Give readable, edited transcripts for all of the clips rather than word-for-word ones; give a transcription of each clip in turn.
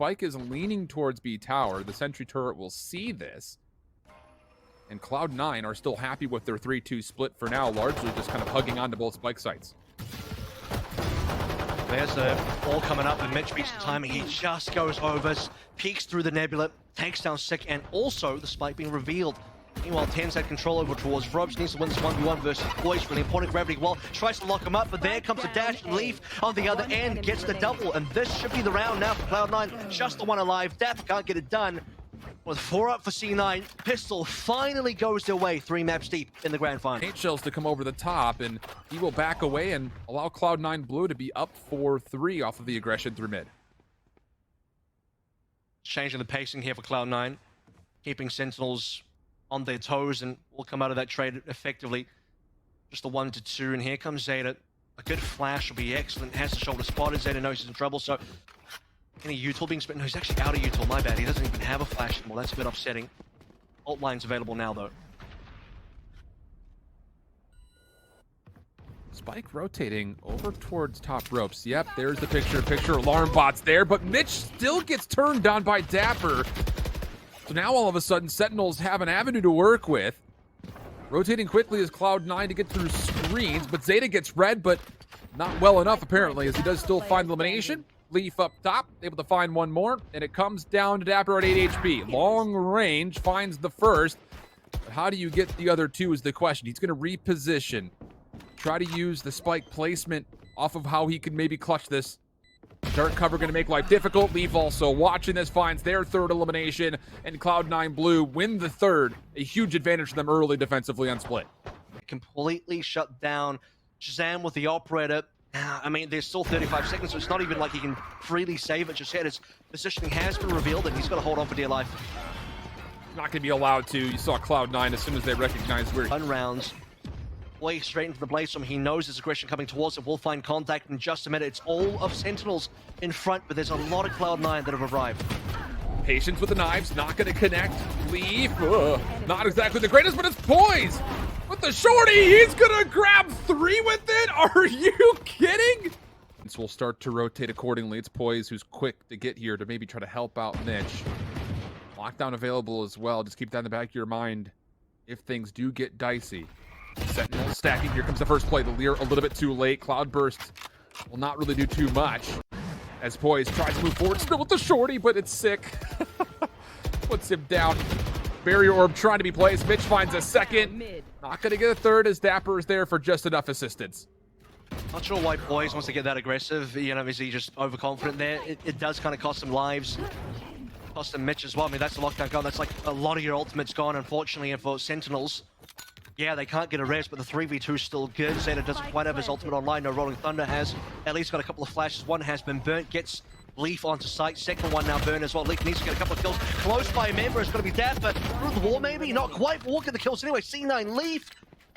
Spike is leaning towards B tower. The sentry turret will see this. And Cloud9 are still happy with their 3-2 split for now, largely just kind of hugging onto both Spike sites. There's the ball coming up, and Mitch beats the timing. He just goes over, peeks through the nebula, takes down Sick, and also the Spike being revealed. Meanwhile, 10's had control over towards Ropes, needs to win this 1v1 versus Poise for the important gravity wall. Tries to lock him up, but there comes a dash. Leaf on the other end gets the double, and this should be the round now for Cloud9. Just the one alive. Dapper can't get it done. With 4 up for C9, Pistol finally goes their way 3 maps deep in the grand final. Paint Shells to come over the top, and he will back away and allow Cloud9 Blue to be up 4-3 off of the aggression through mid. Changing the pacing here for Cloud9, keeping Sentinels on their toes, and will come out of that trade effectively. Just a 1-2, and here comes Zeta. A good flash will be excellent. Has the shoulder spotted. Zeta knows he's in trouble, so any util being spent? No, he's actually out of util, my bad. He doesn't even have a flash anymore. That's a bit upsetting. Alt line's available now, though. Spike rotating over towards top ropes. Yep, there's the picture. Alarm bot's there, but Mitch still gets turned on by Dapper. So now all of a sudden, Sentinels have an avenue to work with. Rotating quickly as Cloud9 to get through screens, but Zeta gets red, but not well enough apparently, as he does still find elimination. Leaf up top, able to find one more, and it comes down to Dapper at 8 HP. Long range, finds the first, but how do you get the other two is the question. He's going to reposition, try to use the Spike placement off of how he can maybe clutch this. Dark cover going to make life difficult. Leaf also watching this, finds their third elimination, and Cloud9 Blue win the third. A huge advantage to them early defensively on split. Completely shut down. Shazam with the operator. I mean, there's still 35 seconds, so it's not even like he can freely save it just yet. His positioning has been revealed, and he's got to hold on for dear life. Not going to be allowed to. You saw Cloud9 as soon as they recognized where he... Run rounds. Way straight into the blaze from. He knows there's aggression coming towards him. We'll find contact in just a minute. It's all of Sentinels in front, but there's a lot of Cloud9 that have arrived. Patience with the knives, not going to connect. Leaf, not exactly the greatest, but it's Poise with the shorty. He's going to grab 3 with it. Are you kidding? So we'll start to rotate accordingly. It's Poise who's quick to get here to maybe try to help out Mitch. Lockdown available as well. Just keep that in the back of your mind if things do get dicey. Sentinel stacking. Here comes the first play. The Leer a little bit too late. Cloudburst will not really do too much as Poise tries to move forward. Still with the shorty, but it's Sick. Puts him down. Barrier orb trying to be placed. Mitch finds a second. Not going to get a third as Dapper is there for just enough assistance. Not sure why Poise wants to get that aggressive. You know, is he just overconfident there? It does kind of cost him lives. Cost him Mitch as well. I mean, that's the lockdown gone. That's like a lot of your ultimates gone, unfortunately, and for Sentinels. Yeah, they can't get a res, but the 3v2 is still good. Zeta doesn't quite have his ultimate online. No, Rolling Thunder has at least got a couple of flashes. One has been burnt, gets Leaf onto site. Second one now burned as well. Leaf needs to get a couple of kills. Close by a member, it's going to be Dapper. Through the wall, maybe? Not quite, but we'll get the kills anyway. C9 Leaf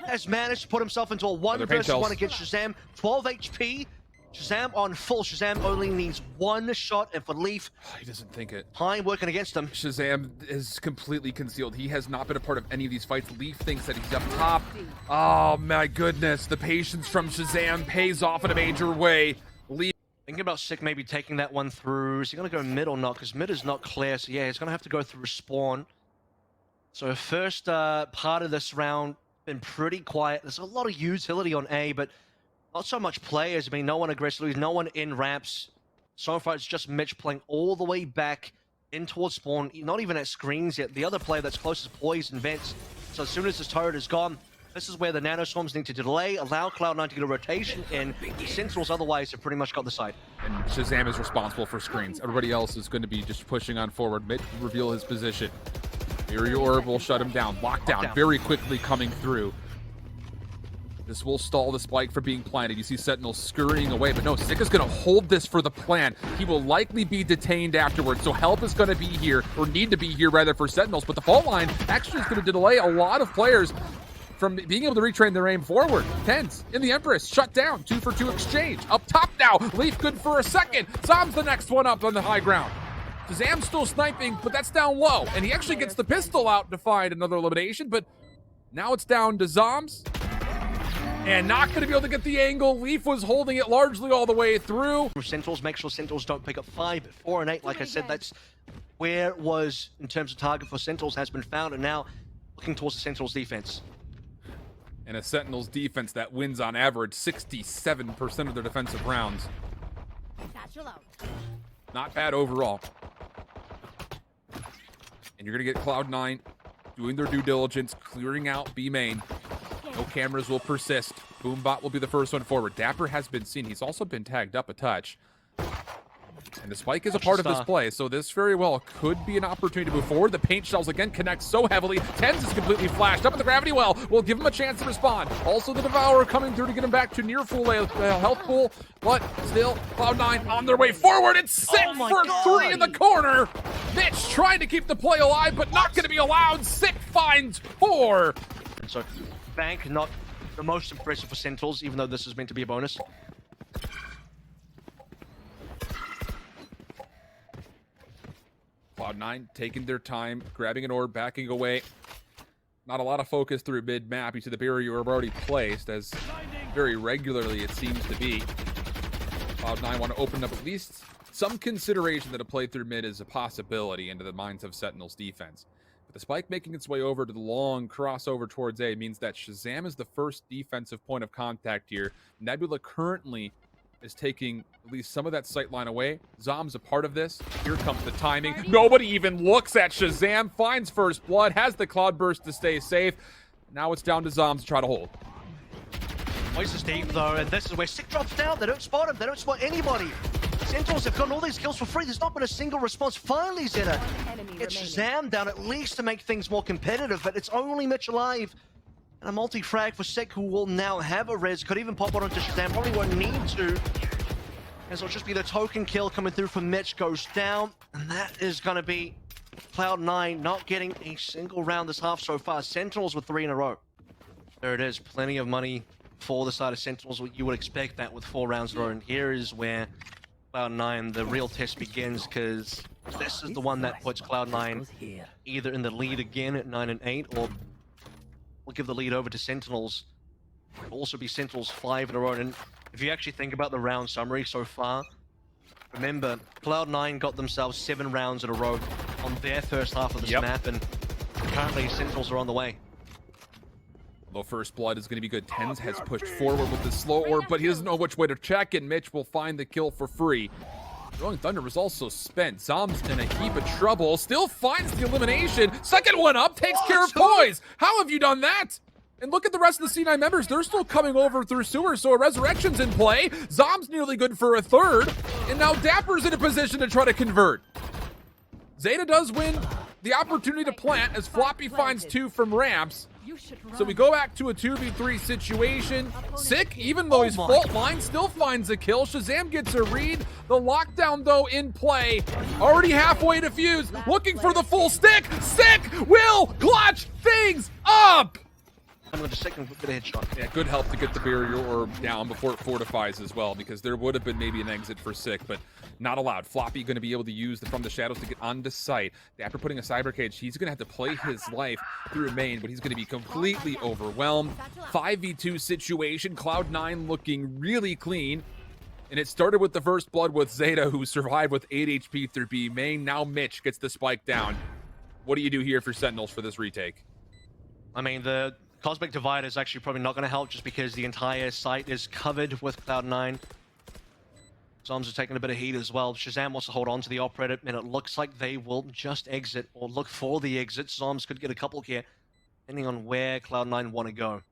has managed to put himself into a 1 versus 1 against Shazam. 12 HP. Shazam on full. Shazam only needs 1 shot, and for Leaf, he doesn't think it. Time working against him. Shazam is completely concealed. He has not been a part of any of these fights. Leaf thinks that he's up top. Oh my goodness, the patience from Shazam pays off in a major way. Leaf thinking about Sick maybe taking that one through. Is he going to go mid or not? Because mid is not clear, so yeah, he's going to have to go through spawn. So first part of this round been pretty quiet. There's a lot of utility on A, but not so much players. I mean, no one aggressively, no one in ramps. So far, it's just Mitch playing all the way back in towards spawn, not even at screens yet. The other player that's closest is Poise and Vents. So as soon as this turret is gone, this is where the nanoswarms need to delay, allow Cloud9 to get a rotation in. The Sentinels otherwise have pretty much got the side. And Shazam is responsible for screens. Everybody else is going to be just pushing on forward. Mitch will reveal his position. Barrier orb will shut him down. Lockdown very quickly coming through. This will stall the Spike for being planted. You see Sentinels scurrying away, but no, Sick is going to hold this for the plan. He will likely be detained afterwards, so help is going to be here, or need to be here rather, for Sentinels. But the fault line actually is going to delay a lot of players from being able to retrain their aim forward. Tens in the Empress, shut down. 2 for 2 exchange. Up top now, Leaf good for a second. Zom's the next one up on the high ground. Shazam's still sniping, but that's down low. And he actually gets the pistol out to find another elimination, but now it's down to Zoms. And not going to be able to get the angle. Leaf was holding it largely all the way through. Sentinels, make sure Sentinels don't pick up 5, 4, and 8. Like I said, that's where it was in terms of target for Sentinels has been found, and now looking towards the Sentinels defense. And a Sentinels defense that wins on average 67% of their defensive rounds. Not bad overall. And you're going to get Cloud9 doing their due diligence, clearing out B main. No cameras will persist. Boombot will be the first one forward. Dapper has been seen. He's also been tagged up a touch. And the spike is a part of this play, so this very well could be an opportunity to move forward. The paint shells again connect so heavily. Tens is completely flashed up at the gravity well. Will give him a chance to respond. Also the Devourer coming through to get him back to near full health pool, but still Cloud9 on their way forward. It's Sick for 3 in the corner. Mitch trying to keep the play alive, but not going to be allowed. Sick finds 4. So Bank, not the most impressive for Sentinels, even though this is meant to be a bonus. Cloud9 taking their time, grabbing an orb, backing away. Not a lot of focus through mid-map. You see the barrier already placed, as very regularly it seems to be. Cloud9 want to open up at least some consideration that a play through mid is a possibility into the minds of Sentinels defense. But the spike making its way over to the long crossover towards A means that Shazam is the first defensive point of contact here. Nebula currently is taking at least some of that sight line away. Zom's a part of this. Here comes the timing. Nobody even looks at Shazam. Finds first blood. Has the cloud burst to stay safe. Now it's down to Zom to try to hold. Voice is deep though, and this is where Sick drops down. They don't spot him. They don't spot anybody. Sentinels have gotten all these kills for free. There's not been a single response. Finally, Zeta gets Shazam down at least to make things more competitive, but it's only Mitch alive. And a multi-frag for Sick, who will now have a res. Could even pop one onto Shazam. Probably won't need to. As it'll just be the token kill coming through from Mitch, goes down. And that is going to be Cloud9 not getting a single round this half so far. Sentinels with 3 in a row. There it is. Plenty of money for the side of Sentinels. You would expect that with 4 rounds in a row. And here is where Cloud9, the real test begins, because this is the one that puts Cloud9 either in the lead again at 9 and 8, or will give the lead over to Sentinels. It'll also be Sentinels 5 in a row. And if you actually think about the round summary so far, remember, Cloud9 got themselves 7 rounds in a row on their first half of this map, and currently Sentinels are on the way. Low first blood is going to be good. Tens has pushed forward with the slow orb, but he doesn't know which way to check, and Mitch will find the kill for free. Rolling Thunder was also spent. Zom's in a heap of trouble. Still finds the elimination. Second one up, takes care of Poise. How have you done that? And look at the rest of the C9 members. They're still coming over through sewer, so a resurrection's in play. Zom's nearly good for a third. And now Dapper's in a position to try to convert. Zeta does win the opportunity to plant as Floppy finds 2 from ramps. So we go back to a 2v3 situation. Sick, even though he's fault line, still finds a kill. Shazam gets a read. The lockdown, though, in play. Already halfway to fuse. Looking for the full stick. Sick will clutch things up. I'm going to second with a headshot. Yeah, good help to get the barrier orb down before it fortifies as well, because there would have been maybe an exit for Sick, but not allowed. Floppy going to be able to use from the shadows to get onto site. After putting a cyber cage, he's going to have to play his life through main, but he's going to be completely overwhelmed. 5v2 situation, Cloud9 looking really clean. And it started with the first blood with Zeta, who survived with 8 HP through B main. Now Mitch gets the spike down. What do you do here for Sentinels for this retake? I mean, the Cosmic Divide is actually probably not going to help, just because the entire site is covered with Cloud9. Zoms are taking a bit of heat as well. Shazam wants to hold on to the operator, and it looks like they will just exit, or look for the exit. Zoms could get a couple here, depending on where Cloud9 want to go.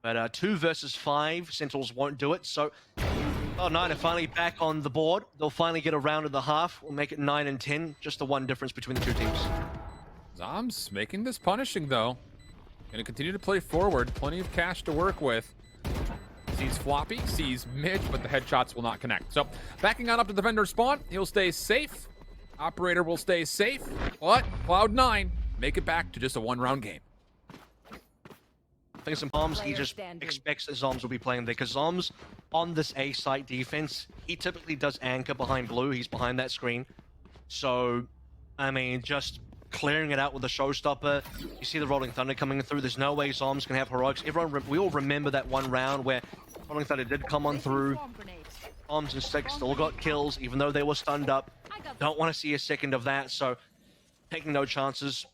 But 2 versus 5, Sentinels won't do it, so Cloud9 are finally back on the board. They'll finally get a round and a half. We'll make it 9 and 10, just the one difference between the 2 teams. Zoms making this punishing, though. Gonna continue to play forward. Plenty of cash to work with. Sees Floppy, sees Mitch, but the headshots will not connect. So, backing on up to the vendor spawn. He'll stay safe. Operator will stay safe. But Cloud9 make it back to just a 1-round game. I think some bombs, he just expects that Zoms will be playing there, because Zoms on this A site defense, he typically does anchor behind blue. He's behind that screen. So, I mean, just clearing it out with the showstopper. You see the Rolling Thunder coming through. There's no way Zom's gonna have heroics. We all remember that one round where Rolling Thunder did come on through. Zoms and Six still got kills, even though they were stunned up. Don't want to see a second of that, so taking no chances.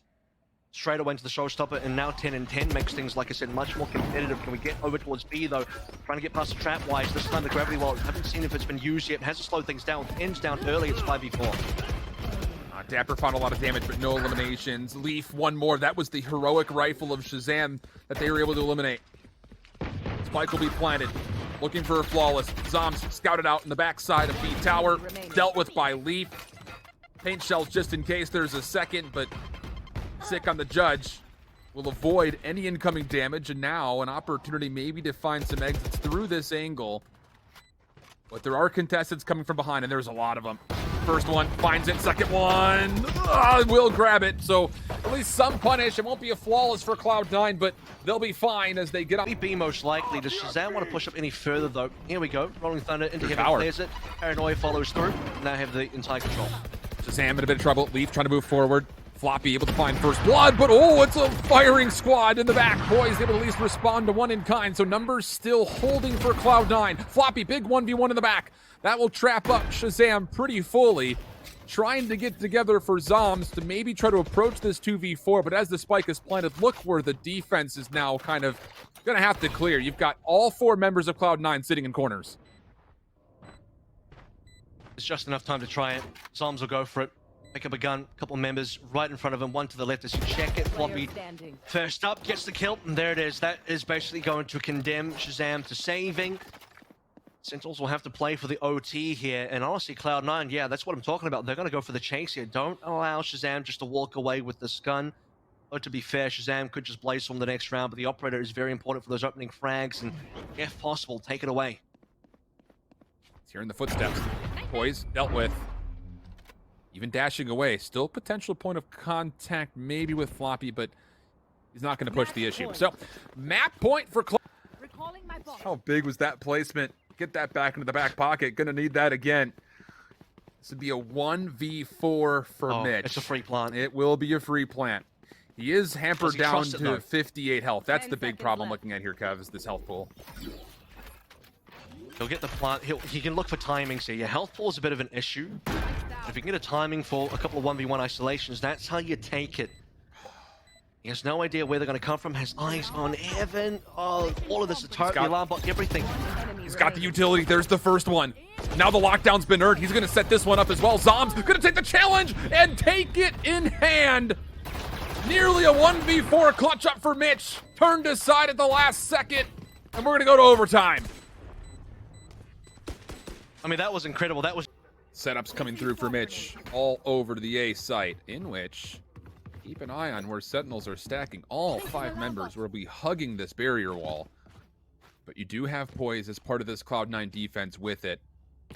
Straight away into the showstopper, and now 10 and 10 makes things, like I said, much more competitive. Can we get over towards B though? Trying to get past the trap wise. This time the gravity wall, haven't seen if it's been used yet. Has to slow things down. Ends down early. It's 5v4. Dapper found a lot of damage, but no eliminations. Leaf, one more. That was the heroic rifle of Shazam that they were able to eliminate. Spike will be planted. Looking for a flawless. Zoms scouted out in the backside of B tower. Dealt with by Leaf. Paint shells just in case there's a second, but Sick on the judge will avoid any incoming damage, and now an opportunity maybe to find some exits through this angle. But there are contestants coming from behind, and there's a lot of them. First one finds it, second one will grab it. So at least some punish. It won't be a flawless for Cloud9, but they'll be fine as they get up. B most likely. Does Shazam want to push up any further though? Here we go. Rolling Thunder into heaven, tower. clears it. Paranoia follows through. Now have the entire control. Shazam in a bit of trouble. Leaf trying to move forward. Floppy able to find first blood, but oh, it's a firing squad in the back. Boys able to at least respond to one in kind, so numbers still holding for Cloud9. Floppy, big 1v1 in the back. That will trap up Shazam pretty fully. Trying to get together for Zoms to maybe try to approach this 2v4, but as the spike is planted, look where the defense is now kind of gonna have to clear. You've got all 4 members of Cloud9 sitting in corners. It's just enough time to try it. Zoms will go for it. Pick up a gun, couple members right in front of him, one to the left as you check it. Floppy first up, gets the kill, and there it is. That is basically going to condemn Shazam to saving. Sentinels will have to play for the OT here, and honestly, Cloud9, yeah, that's what I'm talking about. They're going to go for the chase here. Don't allow Shazam just to walk away with this gun. But to be fair, Shazam could just blaze from the next round, but the operator is very important for those opening frags, and if possible, take it away. He's hearing the footsteps. Poise, dealt with. Even dashing away. Still potential point of contact maybe with Floppy, but he's not going to push the issue. So, map point for How big was that placement? Get that back into the back pocket. Going to need that again. This would be a 1v4 for Mitch. It's a free plant. It will be a free plant. He is hampered down to 58 health. That's the big problem looking at here, Kev, is this health pool. He'll get the plant. He can look for timings here. Your health pool is a bit of an issue. If you can get a timing for a couple of 1v1 isolations, that's how you take it. He has no idea where they're going to come from. Has eyes on heaven. Oh, all of this, the turret, the alarm bot, everything. He's got the utility. There's the first one. Now the lockdown's been earned. He's going to set this one up as well. Zom's going to take the challenge and take it in hand. Nearly a 1v4 clutch up for Mitch. Turned aside at the last second, and we're going to go to overtime. I mean, that was incredible. That was... Setups coming through for Mitch all over to the A site, in which keep an eye on where Sentinels are stacking. All 5 members will be hugging this barrier wall. But you do have Poise as part of this Cloud9 defense with it.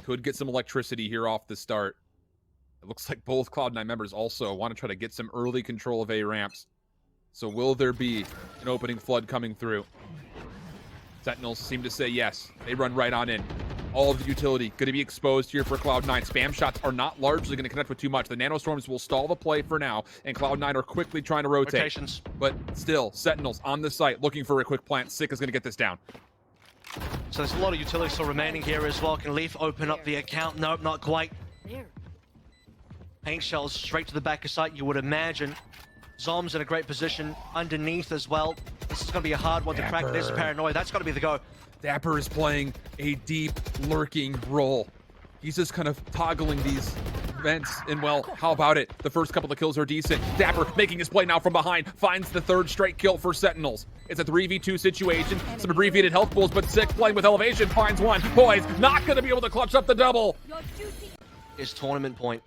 Could get some electricity here off the start. It looks like both Cloud9 members also want to try to get some early control of A ramps. So will there be an opening flood coming through? Sentinels seem to say yes. They run right on in. All of the utility going to be exposed here for Cloud9. Spam shots are not largely going to connect with too much. The nanostorms will stall the play for now, and Cloud9 are quickly trying to rotate. Rotations. But still, Sentinels on the site looking for a quick plant. Sick is going to get this down. So there's a lot of utility still remaining here as well. Can Leaf open up the account? Nope, not quite. Paint shells straight to the back of site, you would imagine. Zom's in a great position underneath as well. This is going to be a hard one to crack. There's a Paranoia. That's got to be the go. Dapper is playing a deep, lurking role. He's just kind of toggling these vents, and well, how about it? The first couple of kills are decent. Dapper making his play now from behind, finds the 3rd straight kill for Sentinels. It's a 3v2 situation, some abbreviated health pools, but Sick playing with elevation, finds one. Boys, not going to be able to clutch up the double. His tournament point.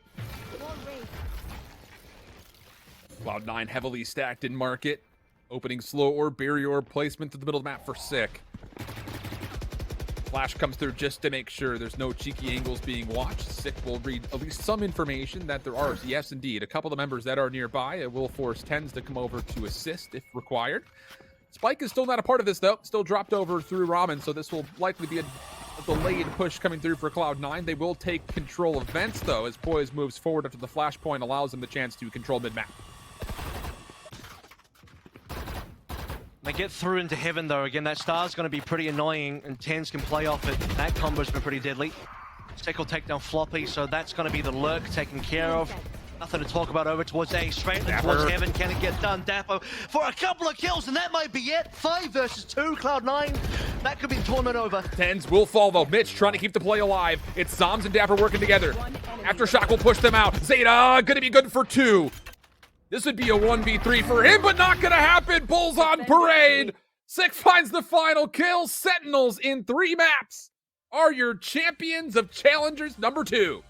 Cloud9 heavily stacked in market. Opening slow or barrier orb placement to the middle of the map for Sick. Flash comes through just to make sure there's no cheeky angles being watched. Sick will read at least some information that there are, yes indeed, a couple of members that are nearby. It will force Tens to come over to assist if required. Spike is still not a part of this though, still dropped over through Ramen, so this will likely be a delayed push coming through for Cloud9. They will take control of vents though, as Poise moves forward after the flashpoint allows them the chance to control mid-map. They get through into heaven though. Again, that star's going to be pretty annoying, and Tens can play off it. That combo's been pretty deadly. Sek will take down Floppy, so that's going to be the lurk taken care of. Nothing to talk about over towards A, straight towards heaven. Can it get done? Dapo for a couple of kills, and that might be it. 5 versus 2, Cloud9. That could be the tournament over. Tens will fall though. Mitch trying to keep the play alive. It's Zoms and Dapper working together. Aftershock will push them out. Zeta gonna be good for 2. This would be a 1v3 for him, but not gonna happen. Bulls on parade. Sek finds the final kill. Sentinels in 3 maps are your champions of challengers number 2.